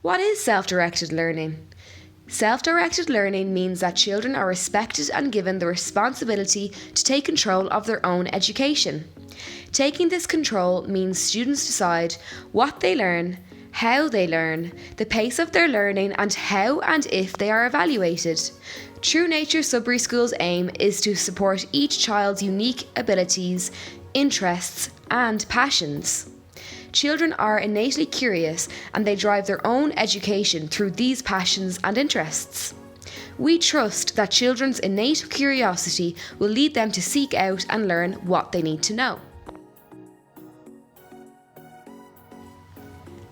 What is self-directed learning? Self-directed learning means that children are respected and given the responsibility to take control of their own education. Taking this control means students decide what they learn, how they learn, the pace of their learning, and how and if they are evaluated. True Nature Sudbury School's aim is to support each child's unique abilities, interests, and passions. Children are innately curious and they drive their own education through these passions and interests. We trust that children's innate curiosity will lead them to seek out and learn what they need to know.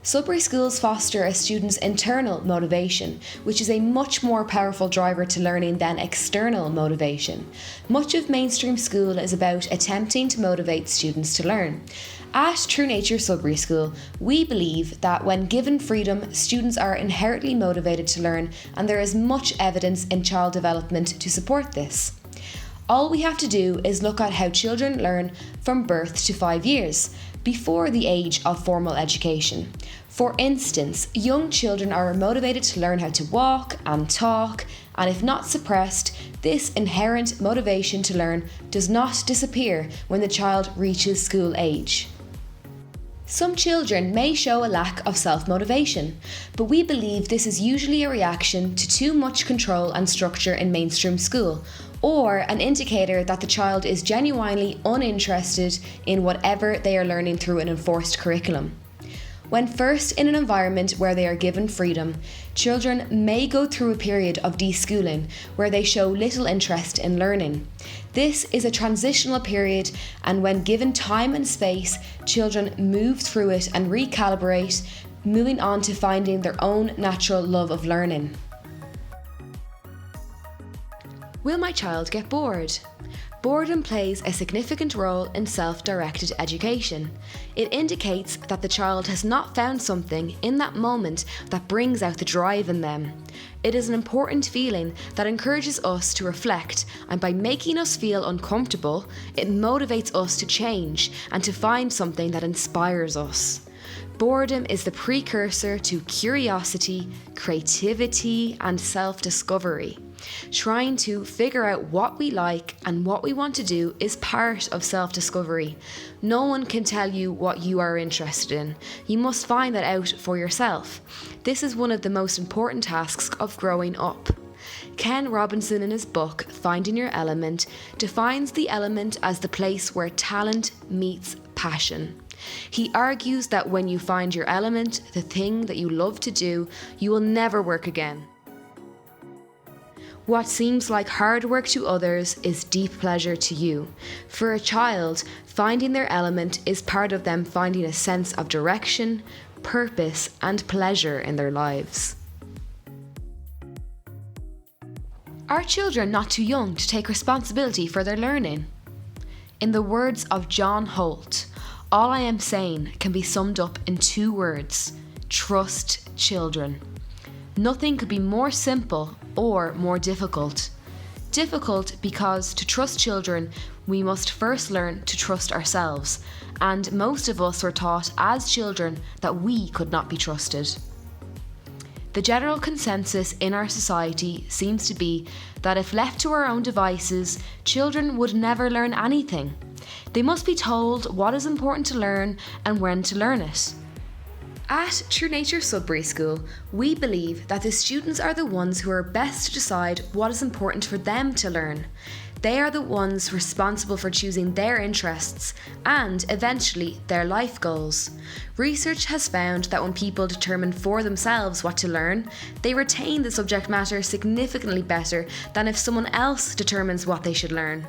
Sudbury schools foster a student's internal motivation, which is a much more powerful driver to learning than external motivation. Much of mainstream school is about attempting to motivate students to learn. At True Nature Sudbury School, we believe that when given freedom, students are inherently motivated to learn, and there is much evidence in child development to support this. All we have to do is look at how children learn from birth to 5 years, before the age of formal education. For instance, young children are motivated to learn how to walk and talk, and if not suppressed, this inherent motivation to learn does not disappear when the child reaches school age. Some children may show a lack of self-motivation, but we believe this is usually a reaction to too much control and structure in mainstream school, or an indicator that the child is genuinely uninterested in whatever they are learning through an enforced curriculum. When first in an environment where they are given freedom, children may go through a period of deschooling where they show little interest in learning. This is a transitional period, and when given time and space, children move through it and recalibrate, moving on to finding their own natural love of learning. Will my child get bored? Boredom plays a significant role in self-directed education. It indicates that the child has not found something in that moment that brings out the drive in them. It is an important feeling that encourages us to reflect, and by making us feel uncomfortable, it motivates us to change and to find something that inspires us. Boredom is the precursor to curiosity, creativity, and self-discovery. Trying to figure out what we like and what we want to do is part of self-discovery. No one can tell you what you are interested in. You must find that out for yourself. This is one of the most important tasks of growing up. Ken Robinson, in his book Finding Your Element, defines the element as the place where talent meets passion. He argues that when you find your element, the thing that you love to do, you will never work again. What seems like hard work to others is deep pleasure to you. For a child, finding their element is part of them finding a sense of direction, purpose, and pleasure in their lives. Are children not too young to take responsibility for their learning? In the words of John Holt, all I am saying can be summed up in 2 words: trust children. Nothing could be more simple or more difficult. Difficult because to trust children, we must first learn to trust ourselves, and most of us were taught as children that we could not be trusted. The general consensus in our society seems to be that if left to our own devices, children would never learn anything. They must be told what is important to learn and when to learn it. At True Nature Sudbury School, we believe that the students are the ones who are best to decide what is important for them to learn. They are the ones responsible for choosing their interests and, eventually, their life goals. Research has found that when people determine for themselves what to learn, they retain the subject matter significantly better than if someone else determines what they should learn.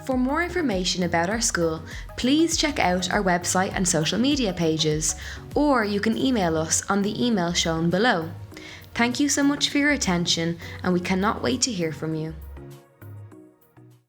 For more information about our school, please check out our website and social media pages, or you can email us on the email shown below. Thank you so much for your attention, and we cannot wait to hear from you.